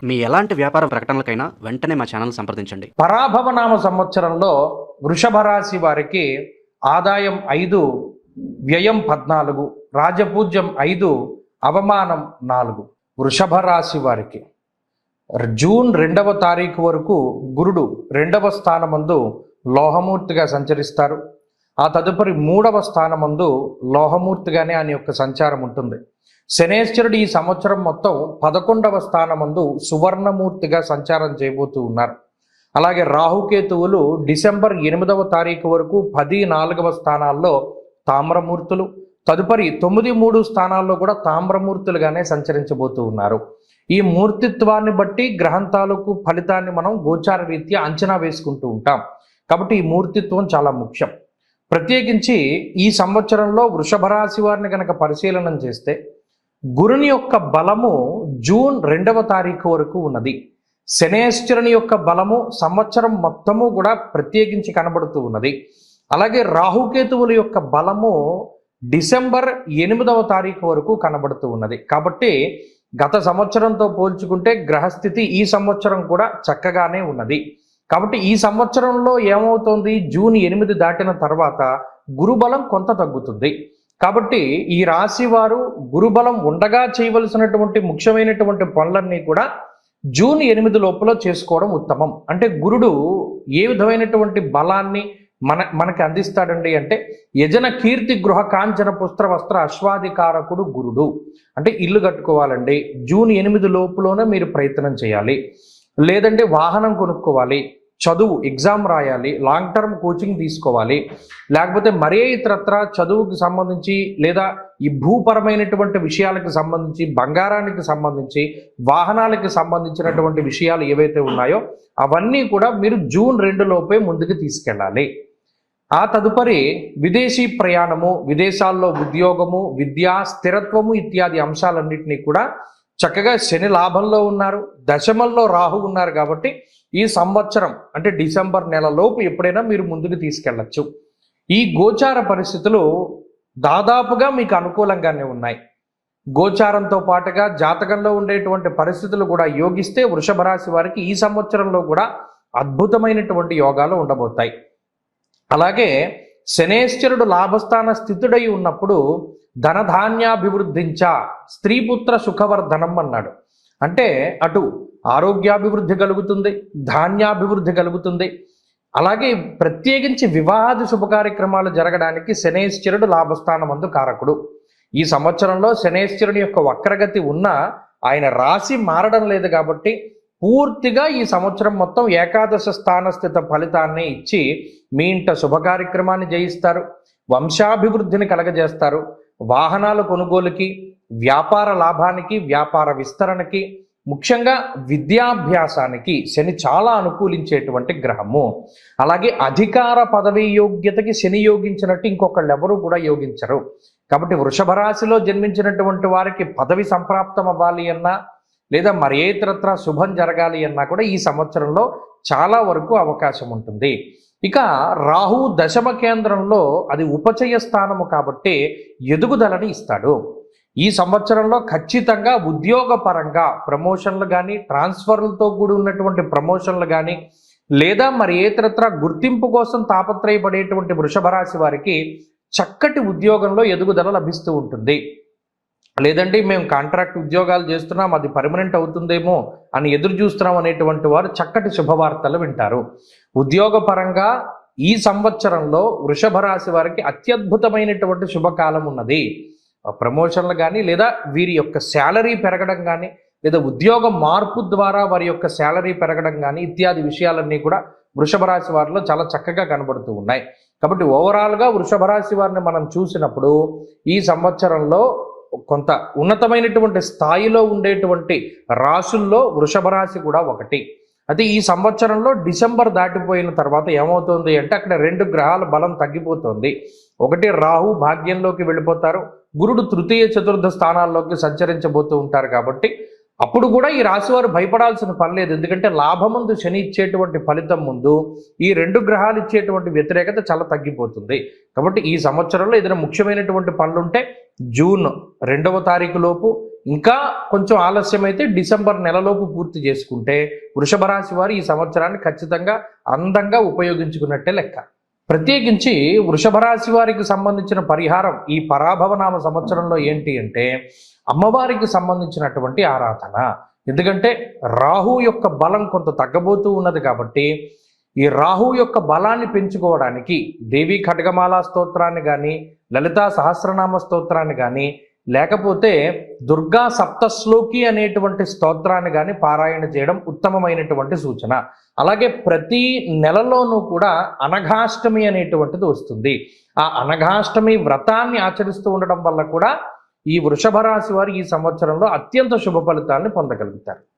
మీ ఎలాంటి వ్యాపార ప్రకటనలకైనా వెంటనే మా ఛానల్ సంప్రదించండి. పరాభవనామ సంవత్సరంలో వృషభ రాశి వారికి ఆదాయం 5, వ్యయం 14, రాజపూజ్యం 5, అవమానం 4. వృషభ రాశి వారికి జూన్ 2వ తారీఖు వరకు గురుడు 2వ స్థానమందు లోహమూర్తిగా సంచరిస్తారు. ఆ తదుపరి 3వ స్థానమందు లోహమూర్తిగానే ఆయన యొక్క సంచారం ఉంటుంది. శనేశ్వరుడు ఈ సంవత్సరం మొత్తం 11వ స్థానమందు సువర్ణమూర్తిగా సంచారం చేయబోతూ ఉన్నారు. అలాగే రాహుకేతువులు డిసెంబర్ 8వ తారీఖు వరకు 10, 4వ స్థానాల్లో తామ్రమూర్తులు, తదుపరి 9, 3 స్థానాల్లో కూడా తామ్రమూర్తులుగానే సంచరించబోతూ ఉన్నారు. ఈ మూర్తిత్వాన్ని బట్టి గ్రహం తాలూకు ఫలితాన్ని మనం గోచార రీత్యా అంచనా వేసుకుంటూ ఉంటాం. కాబట్టి ఈ మూర్తిత్వం చాలా ముఖ్యం. ప్రత్యేకించి ఈ సంవత్సరంలో వృషభ రాశి వారిని కనుక పరిశీలనం చేస్తే గురుని యొక్క బలము జూన్ 2వ తారీఖు వరకు ఉన్నది. శనేశ్వరుని యొక్క బలము సంవత్సరం మొత్తము కూడా ప్రత్యేకించి కనబడుతూ ఉన్నది. అలాగే రాహుకేతువుల యొక్క బలము డిసెంబర్ 8వ తారీఖు వరకు కనబడుతూ ఉన్నది. కాబట్టి గత సంవత్సరంతో పోల్చుకుంటే గ్రహస్థితి ఈ సంవత్సరం కూడా చక్కగానే ఉన్నది. కాబట్టి ఈ సంవత్సరంలో ఏమవుతుంది, జూన్ 8 దాటిన తర్వాత గురుబలం కొంత తగ్గుతుంది. కాబట్టి ఈ రాశి వారు గురుబలం ఉండగా చేయవలసినటువంటి ముఖ్యమైనటువంటి పనులన్నీ కూడా జూన్ 8 లోపల చేసుకోవడం ఉత్తమం. అంటే గురుడు ఏ విధమైనటువంటి బలాన్ని మనకి అందిస్తాడండి అంటే యజన కీర్తి గృహ కాంచన పుస్త్ర వస్త్ర అశ్వాధికారకుడు గురుడు. అంటే ఇల్లు కట్టుకోవాలండి, జూన్ 8 లోపులోనే మీరు ప్రయత్నం చేయాలి. లేదంటే వాహనం కొనుక్కోవాలి, చదువు ఎగ్జామ్ రాయాలి, లాంగ్ టర్మ్ కోచింగ్ తీసుకోవాలి, లేకపోతే మరే ఇతరత్ర చదువుకి సంబంధించి లేదా ఈ భూపరమైనటువంటి విషయాలకు సంబంధించి, బంగారానికి సంబంధించి, వాహనాలకు సంబంధించినటువంటి విషయాలు ఏవైతే ఉన్నాయో అవన్నీ కూడా మీరు జూన్ 2 లోపే ముందుకు తీసుకెళ్ళాలి. ఆ తదుపరి విదేశీ ప్రయాణము, విదేశాల్లో ఉద్యోగము, విద్య, స్థిరత్వము ఇత్యాది అంశాలన్నింటినీ కూడా చక్కగా శని లాభంలో ఉన్నారు, దశమంలో రాహు ఉన్నారు. కాబట్టి ఈ సంవత్సరం అంటే డిసెంబర్ నెలలోపు ఎప్పుడైనా మీరు ముందుకు తీసుకెళ్ళచ్చు. ఈ గోచార పరిస్థితులు దాదాపుగా మీకు అనుకూలంగానే ఉన్నాయి. గోచారంతో పాటుగా జాతకంలో ఉండేటువంటి పరిస్థితులు కూడా యోగిస్తే వృషభ రాశి వారికి ఈ సంవత్సరంలో కూడా అద్భుతమైనటువంటి యోగాలు ఉండబోతాయి. అలాగే శనేశ్వరుడు లాభస్థాన స్థితుడై ఉన్నప్పుడు ధనధాన్యాభివృద్ధించ స్త్రీపుత్ర సుఖవర్ధనం అన్నాడు. అంటే అటు ఆరోగ్యాభివృద్ధి కలుగుతుంది, ధాన్యాభివృద్ధి కలుగుతుంది. అలాగే ప్రత్యేకించి వివాహాది శుభకార్యక్రమాలు జరగడానికి శనేశ్వరుడు లాభస్థానమందు కారకుడు. ఈ సంవత్సరంలో శనేశ్వరుని యొక్క వక్రగతి ఉన్నా ఆయన రాశి మారడం లేదు. కాబట్టి పూర్తిగా ఈ సంవత్సరం మొత్తం ఏకాదశ స్థానస్థిత ఫలితాన్ని ఇచ్చి మీ ఇంట శుభకార్యక్రమాన్ని జయిస్తారు, వంశాభివృద్ధిని కలగజేస్తారు. వాహనాల కొనుగోలుకి, వ్యాపార లాభానికి, వ్యాపార విస్తరణకి, ముఖ్యంగా విద్యాభ్యాసానికి శని చాలా అనుకూలించేటువంటి గ్రహము. అలాగే అధికార పదవి యోగ్యతకి శని యోగించినట్టు ఇంకొకళ్ళు ఎవరు కూడా యోగించరు. కాబట్టి వృషభ రాశిలో జన్మించినటువంటి వారికి పదవి సంప్రాప్తం అవ్వాలి అన్నా లేదా మరి ఇతరత్ర శుభం జరగాలి అన్నా కూడా ఈ సంవత్సరంలో చాలా వరకు అవకాశం ఉంటుంది. ఇక రాహు దశమ కేంద్రంలో అది ఉపచయ స్థానము కాబట్టి ఎదుగుదలని ఇస్తాడు. ఈ సంవత్సరంలో ఖచ్చితంగా ఉద్యోగపరంగా ప్రమోషన్లు కానీ, ట్రాన్స్ఫర్లతో కూడి ఉన్నటువంటి ప్రమోషన్లు కానీ, లేదా మరి ఇతరత్ర గుర్తింపు కోసం తాపత్రయపడేటువంటి వృషభ రాశి వారికి చక్కటి ఉద్యోగంలో ఎదుగుదల లభిస్తూ ఉంటుంది. లేదండి మేము కాంట్రాక్ట్ ఉద్యోగాలు చేస్తున్నాం, అది పర్మనెంట్ అవుతుందేమో అని ఎదురు చూస్తున్నాం అనేటువంటి వారు చక్కటి శుభవార్తలు వింటారు. ఉద్యోగపరంగా ఈ సంవత్సరంలో వృషభ రాశి వారికి అత్యద్భుతమైనటువంటి శుభకాలం ఉన్నది. ప్రమోషన్లు కానీ, లేదా వీరి యొక్క శాలరీ పెరగడం కానీ, లేదా ఉద్యోగ మార్పు ద్వారా వారి యొక్క శాలరీ పెరగడం కానీ ఇత్యాది విషయాలన్నీ కూడా వృషభ రాశి వారిలో చాలా చక్కగా కనబడుతూ ఉన్నాయి. కాబట్టి ఓవరాల్గా వృషభ రాశి వారిని మనం చూసినప్పుడు ఈ సంవత్సరంలో కొంత ఉన్నతమైనటువంటి స్థాయిలో ఉండేటువంటి రాశుల్లో వృషభ రాశి కూడా ఒకటి. అయితే ఈ సంవత్సరంలో డిసెంబర్ దాటిపోయిన తర్వాత ఏమవుతుంది అంటే అక్కడ 2 గ్రహాల బలం తగ్గిపోతుంది. ఒకటి రాహు భాగ్యంలోకి వెళ్ళిపోతారు, గురుడు తృతీయ చతుర్థ స్థానాల్లోకి సంచరించబోతూ ఉంటారు. కాబట్టి అప్పుడు కూడా ఈ రాశి వారు భయపడాల్సిన పని లేదు. ఎందుకంటే లాభముందు శని ఇచ్చేటువంటి ఫలితం ముందు ఈ 2 గ్రహాలు ఇచ్చేటువంటి వ్యతిరేకత చాలా తగ్గిపోతుంది. కాబట్టి ఈ సంవత్సరంలో ఏదైనా ముఖ్యమైనటువంటి పనులుంటే జూన్ 2వ తారీఖు లోపు ఇంకా కొంచెం ఆలస్యమైతే డిసెంబర్ నెలలోపు పూర్తి చేసుకుంటే వృషభ రాశి వారు ఈ సంవత్సరాన్ని ఖచ్చితంగా అందంగా ఉపయోగించుకున్నట్టే లెక్క. ప్రత్యేకించి వృషభ రాశి వారికి సంబంధించిన పరిహారం ఈ పరాభవనామ సంవత్సరంలో ఏంటి అంటే అమ్మవారికి సంబంధించినటువంటి ఆరాధన. ఎందుకంటే రాహు యొక్క బలం కొంత తగ్గబోతూ ఉన్నది కాబట్టి ఈ రాహు యొక్క బలాన్ని పెంచుకోవడానికి దేవి ఖడ్గమాల స్తోత్రాన్ని కానీ, లలితా సహస్రనామ స్తోత్రాన్ని కానీ, లేకపోతే దుర్గా సప్తశ్లోకి అనేటువంటి స్తోత్రాన్ని కానీ పారాయణ చేయడం ఉత్తమమైనటువంటి సూచన. అలాగే ప్రతి నెలలోనూ కూడా అనఘాష్టమి అనేటువంటిది వస్తుంది. ఆ అనఘాష్టమి వ్రతాన్ని ఆచరిస్తూ ఉండడం వల్ల కూడా ఈ వృషభ రాశి వారు ఈ సంవత్సరంలో అత్యంత శుభ ఫలితాన్ని పొందగలుగుతారు.